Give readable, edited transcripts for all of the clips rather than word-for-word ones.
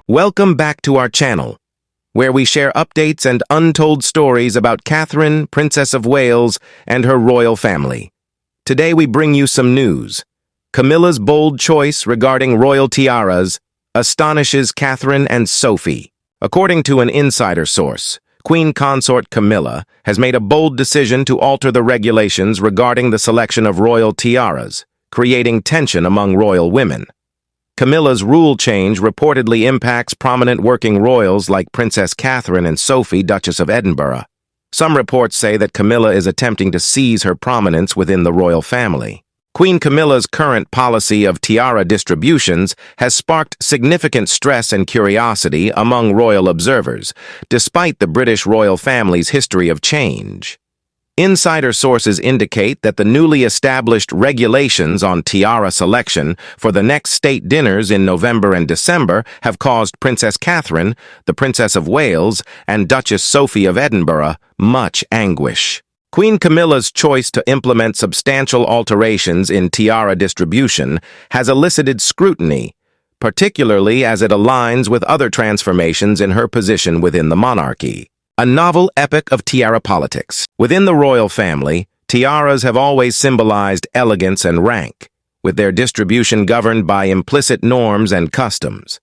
Welcome back to our channel, where we share updates and untold stories about Catherine, Princess of Wales, and her royal family. Today we bring you some news. Camilla's bold choice regarding royal tiaras astonishes Catherine and Sophie. According to an insider source, Queen Consort Camilla has made a bold decision to alter the regulations regarding the selection of royal tiaras, creating tension among royal women. Camilla's rule change reportedly impacts prominent working royals like Princess Catherine and Sophie, Duchess of Edinburgh. Some reports say that Camilla is attempting to seize her prominence within the royal family. Queen Camilla's current policy of tiara distributions has sparked significant stress and curiosity among royal observers, despite the British royal family's history of change. Insider sources indicate that the newly established regulations on tiara selection for the next state dinners in November and December have caused Princess Catherine, the Princess of Wales, and Duchess Sophie of Edinburgh much anguish. Queen Camilla's choice to implement substantial alterations in tiara distribution has elicited scrutiny, particularly as it aligns with other transformations in her position within the monarchy. A novel epic of tiara politics. Within the royal family, tiaras have always symbolized elegance and rank, with their distribution governed by implicit norms and customs.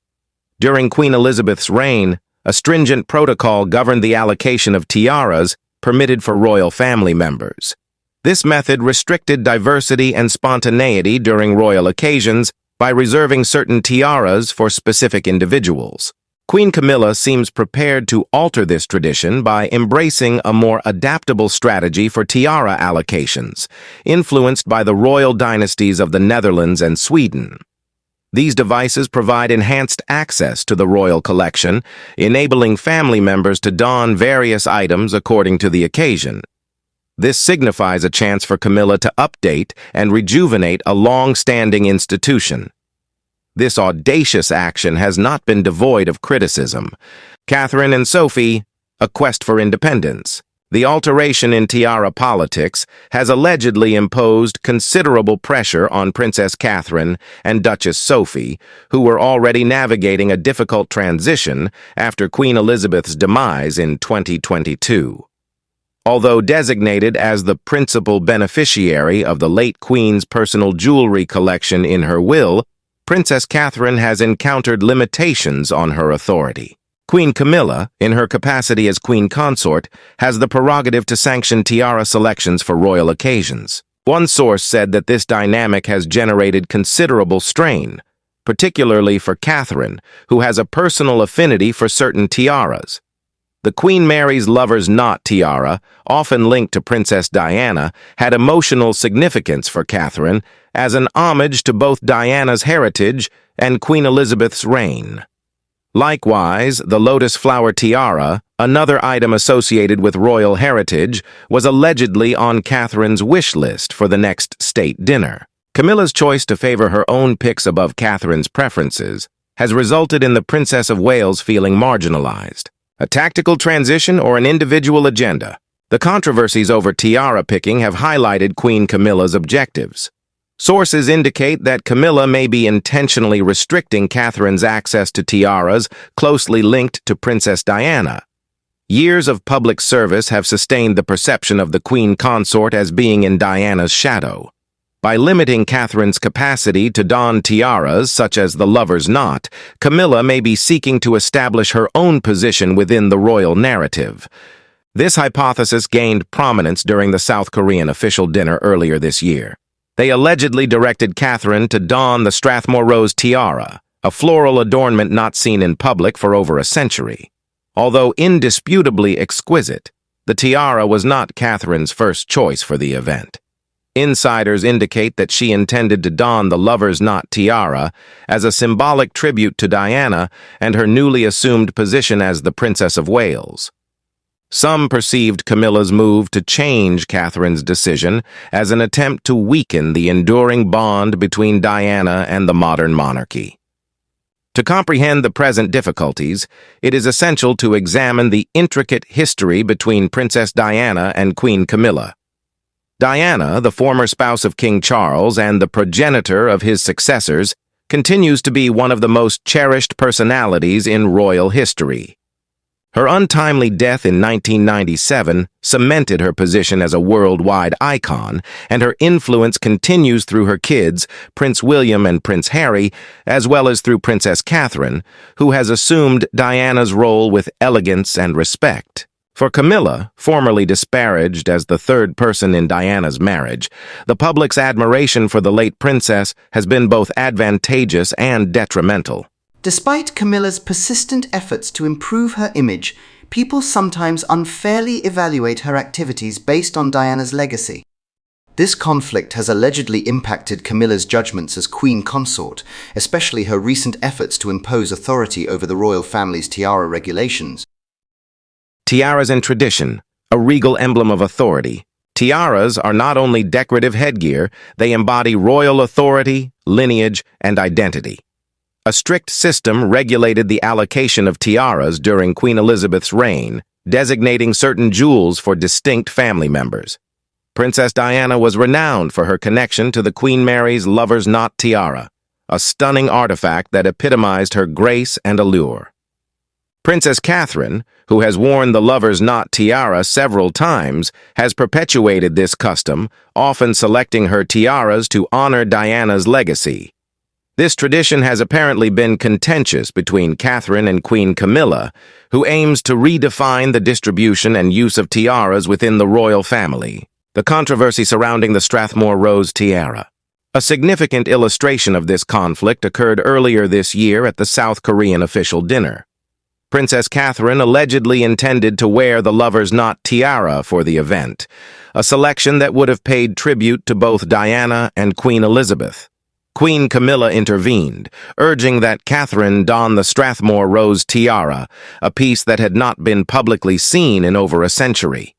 During Queen Elizabeth's reign, a stringent protocol governed the allocation of tiaras permitted for royal family members. This method restricted diversity and spontaneity during royal occasions by reserving certain tiaras for specific individuals. Queen Camilla seems prepared to alter this tradition by embracing a more adaptable strategy for tiara allocations, influenced by the royal dynasties of the Netherlands and Sweden. These devices provide enhanced access to the royal collection, enabling family members to don various items according to the occasion. This signifies a chance for Camilla to update and rejuvenate a long-standing institution. This audacious action has not been devoid of criticism. Catherine and Sophie, a quest for independence. The alteration in tiara politics has allegedly imposed considerable pressure on Princess Catherine and Duchess Sophie, who were already navigating a difficult transition after Queen Elizabeth's demise in 2022. Although designated as the principal beneficiary of the late Queen's personal jewelry collection in her will, Princess Catherine has encountered limitations on her authority. Queen Camilla, in her capacity as Queen Consort, has the prerogative to sanction tiara selections for royal occasions. One source said that this dynamic has generated considerable strain, particularly for Catherine, who has a personal affinity for certain tiaras. The Queen Mary's Lover's Knot tiara, often linked to Princess Diana, had emotional significance for Catherine as an homage to both Diana's heritage and Queen Elizabeth's reign. Likewise, the lotus flower tiara, another item associated with royal heritage, was allegedly on Catherine's wish list for the next state dinner. Camilla's choice to favor her own picks above Catherine's preferences has resulted in the Princess of Wales feeling marginalized. A tactical transition or an individual agenda? The controversies over tiara picking have highlighted Queen Camilla's objectives. Sources indicate that Camilla may be intentionally restricting Catherine's access to tiaras closely linked to Princess Diana. Years of public service have sustained the perception of the Queen Consort as being in Diana's shadow. By limiting Catherine's capacity to don tiaras, such as the Lover's Knot, Camilla may be seeking to establish her own position within the royal narrative. This hypothesis gained prominence during the South Korean official dinner earlier this year. They allegedly directed Catherine to don the Strathmore Rose tiara, a floral adornment not seen in public for over a century. Although indisputably exquisite, the tiara was not Catherine's first choice for the event. Insiders indicate that she intended to don the Lover's Knot tiara as a symbolic tribute to Diana and her newly assumed position as the Princess of Wales. Some perceived Camilla's move to change Catherine's decision as an attempt to weaken the enduring bond between Diana and the modern monarchy. To comprehend the present difficulties, it is essential to examine the intricate history between Princess Diana and Queen Camilla. Diana, the former spouse of King Charles and the progenitor of his successors, continues to be one of the most cherished personalities in royal history. Her untimely death in 1997 cemented her position as a worldwide icon, and her influence continues through her kids, Prince William and Prince Harry, as well as through Princess Catherine, who has assumed Diana's role with elegance and respect. For Camilla, formerly disparaged as the third person in Diana's marriage, the public's admiration for the late princess has been both advantageous and detrimental. Despite Camilla's persistent efforts to improve her image, people sometimes unfairly evaluate her activities based on Diana's legacy. This conflict has allegedly impacted Camilla's judgments as queen consort, especially her recent efforts to impose authority over the royal family's tiara regulations. Tiaras and tradition, a regal emblem of authority. Tiaras are not only decorative headgear, they embody royal authority, lineage, and identity. A strict system regulated the allocation of tiaras during Queen Elizabeth's reign, designating certain jewels for distinct family members. Princess Diana was renowned for her connection to the Queen Mary's Lover's Knot tiara, a stunning artifact that epitomized her grace and allure. Princess Catherine, who has worn the Lover's Knot tiara several times, has perpetuated this custom, often selecting her tiaras to honor Diana's legacy. This tradition has apparently been contentious between Catherine and Queen Camilla, who aims to redefine the distribution and use of tiaras within the royal family. The controversy surrounding the Strathmore Rose tiara. A significant illustration of this conflict occurred earlier this year at the South Korean official dinner. Princess Catherine allegedly intended to wear the Lover's Knot tiara for the event, a selection that would have paid tribute to both Diana and Queen Elizabeth. Queen Camilla intervened, urging that Catherine don the Strathmore Rose tiara, a piece that had not been publicly seen in over a century.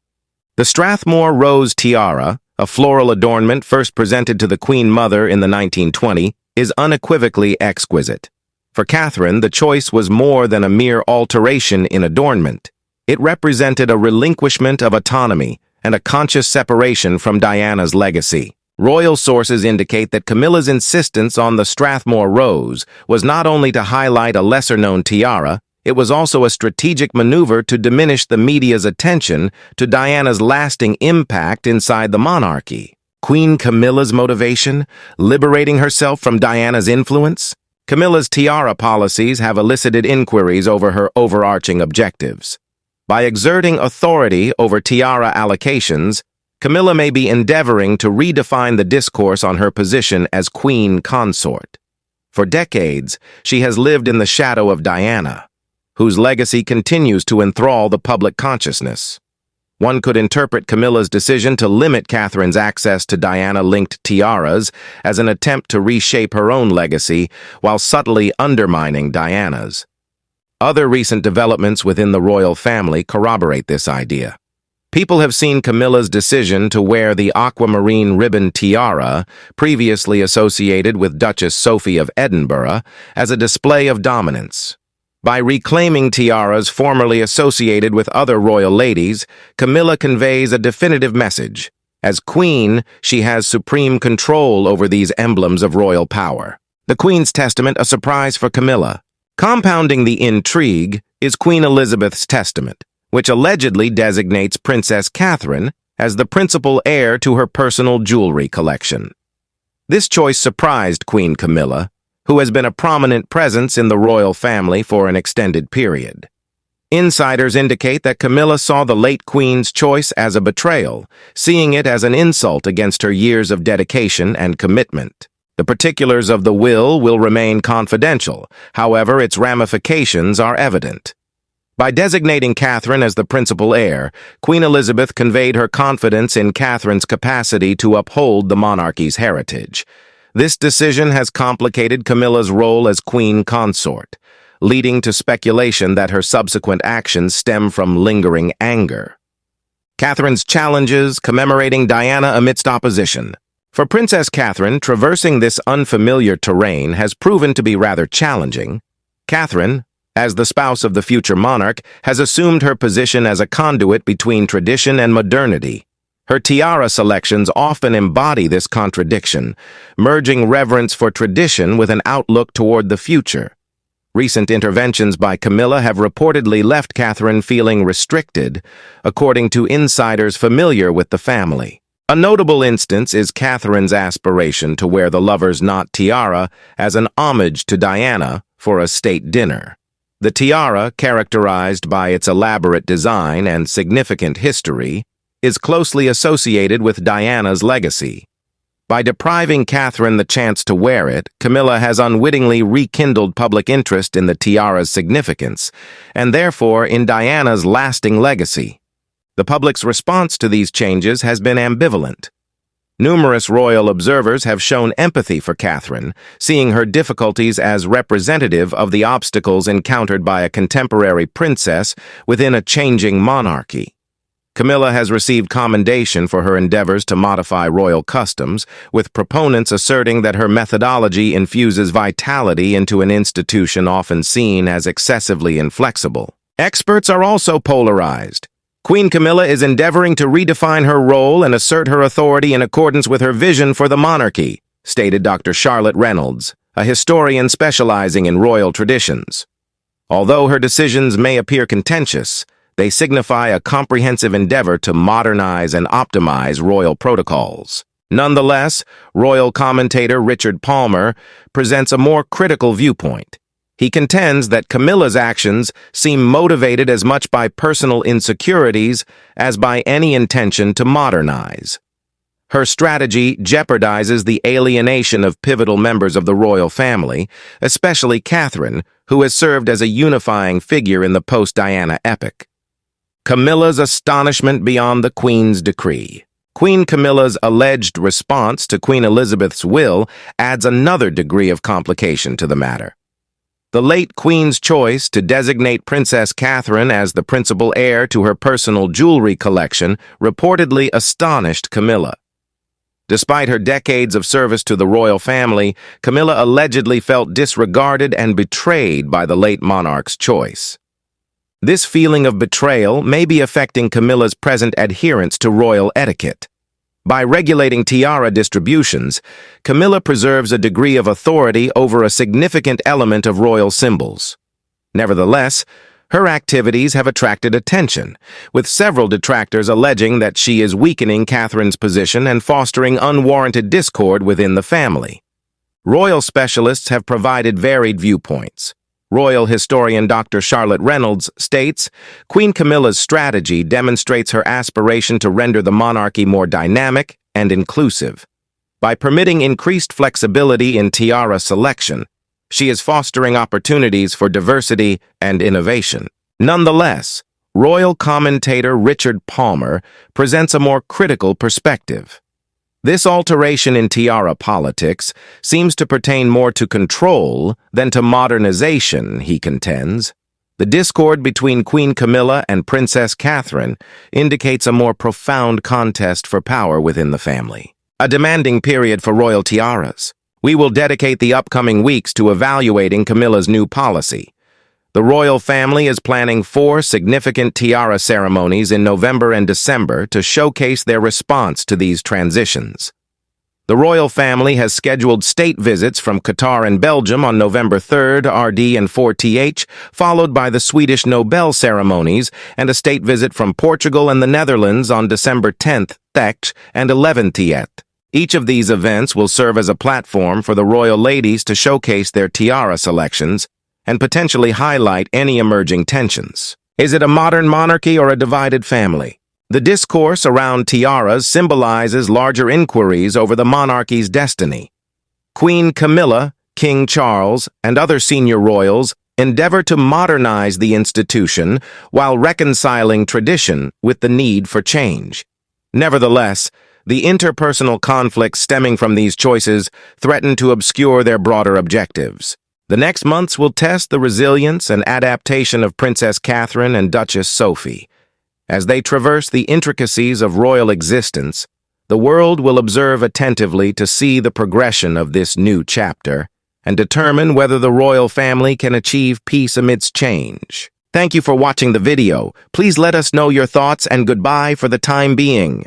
The Strathmore Rose tiara, a floral adornment first presented to the Queen Mother in the 1920s, is unequivocally exquisite. For Catherine, the choice was more than a mere alteration in adornment. It represented a relinquishment of autonomy and a conscious separation from Diana's legacy. Royal sources indicate that Camilla's insistence on the Strathmore Rose was not only to highlight a lesser-known tiara, it was also a strategic maneuver to diminish the media's attention to Diana's lasting impact inside the monarchy. Queen Camilla's motivation, liberating herself from Diana's influence? Camilla's tiara policies have elicited inquiries over her overarching objectives. By exerting authority over tiara allocations, Camilla may be endeavoring to redefine the discourse on her position as queen consort. For decades, she has lived in the shadow of Diana, whose legacy continues to enthrall the public consciousness. One could interpret Camilla's decision to limit Catherine's access to Diana-linked tiaras as an attempt to reshape her own legacy while subtly undermining Diana's. Other recent developments within the royal family corroborate this idea. People have seen Camilla's decision to wear the aquamarine ribbon tiara, previously associated with Duchess Sophie of Edinburgh, as a display of dominance. By reclaiming tiaras formerly associated with other royal ladies, Camilla conveys a definitive message. As queen, she has supreme control over these emblems of royal power. The Queen's Testament, a surprise for Camilla. Compounding the intrigue is Queen Elizabeth's Testament, which allegedly designates Princess Catherine as the principal heir to her personal jewelry collection. This choice surprised Queen Camilla, who has been a prominent presence in the royal family for an extended period. Insiders indicate that Camilla saw the late Queen's choice as a betrayal, seeing it as an insult against her years of dedication and commitment. The particulars of the will remain confidential, however, its ramifications are evident. By designating Catherine as the principal heir, Queen Elizabeth conveyed her confidence in Catherine's capacity to uphold the monarchy's heritage. This decision has complicated Camilla's role as queen consort, leading to speculation that her subsequent actions stem from lingering anger. Catherine's challenges commemorating Diana amidst opposition. For Princess Catherine, traversing this unfamiliar terrain has proven to be rather challenging. Catherine, as the spouse of the future monarch, has assumed her position as a conduit between tradition and modernity. Her tiara selections often embody this contradiction, merging reverence for tradition with an outlook toward the future. Recent interventions by Camilla have reportedly left Catherine feeling restricted, according to insiders familiar with the family. A notable instance is Catherine's aspiration to wear the lover's knot tiara as an homage to Diana for a state dinner. The tiara, characterized by its elaborate design and significant history, is closely associated with Diana's legacy. By depriving Catherine the chance to wear it, Camilla has unwittingly rekindled public interest in the tiara's significance, and therefore in Diana's lasting legacy. The public's response to these changes has been ambivalent. Numerous royal observers have shown empathy for Catherine, seeing her difficulties as representative of the obstacles encountered by a contemporary princess within a changing monarchy. Camilla has received commendation for her endeavors to modify royal customs, with proponents asserting that her methodology infuses vitality into an institution often seen as excessively inflexible. Experts are also polarized. Queen Camilla is endeavoring to redefine her role and assert her authority in accordance with her vision for the monarchy, stated Dr. Charlotte Reynolds, a historian specializing in royal traditions. Although her decisions may appear contentious, they signify a comprehensive endeavor to modernize and optimize royal protocols. Nonetheless, royal commentator Richard Palmer presents a more critical viewpoint. He contends that Camilla's actions seem motivated as much by personal insecurities as by any intention to modernize. Her strategy jeopardizes the alienation of pivotal members of the royal family, especially Catherine, who has served as a unifying figure in the post-Diana epoch. Camilla's astonishment beyond the Queen's decree. Queen Camilla's alleged response to Queen Elizabeth's will adds another degree of complication to the matter. The late Queen's choice to designate Princess Catherine as the principal heir to her personal jewelry collection reportedly astonished Camilla. Despite her decades of service to the royal family, Camilla allegedly felt disregarded and betrayed by the late monarch's choice. This feeling of betrayal may be affecting Camilla's present adherence to royal etiquette. By regulating tiara distributions, Camilla preserves a degree of authority over a significant element of royal symbols. Nevertheless, her activities have attracted attention, with several detractors alleging that she is weakening Catherine's position and fostering unwarranted discord within the family. Royal specialists have provided varied viewpoints. Royal historian Dr. Charlotte Reynolds states, Queen Camilla's strategy demonstrates her aspiration to render the monarchy more dynamic and inclusive. By permitting increased flexibility in tiara selection, she is fostering opportunities for diversity and innovation. Nonetheless, royal commentator Richard Palmer presents a more critical perspective. This alteration in tiara politics seems to pertain more to control than to modernization, he contends. The discord between Queen Camilla and Princess Catherine indicates a more profound contest for power within the family. A demanding period for royal tiaras. We will dedicate the upcoming weeks to evaluating Camilla's new policy. The royal family is planning 4 significant tiara ceremonies in November and December to showcase their response to these transitions. The royal family has scheduled state visits from Qatar and Belgium on November 3rd, RD and 4th, followed by the Swedish Nobel ceremonies and a state visit from Portugal and the Netherlands on December 10th, and 11th. Each of these events will serve as a platform for the royal ladies to showcase their tiara selections and potentially highlight any emerging tensions. Is it a modern monarchy or a divided family? The discourse around tiaras symbolizes larger inquiries over the monarchy's destiny. Queen Camilla, King Charles, and other senior royals endeavor to modernize the institution while reconciling tradition with the need for change. Nevertheless, the interpersonal conflicts stemming from these choices threaten to obscure their broader objectives. The next months will test the resilience and adaptation of Princess Catherine and Duchess Sophie. As they traverse the intricacies of royal existence, the world will observe attentively to see the progression of this new chapter and determine whether the royal family can achieve peace amidst change. Thank you for watching the video. Please let us know your thoughts and goodbye for the time being.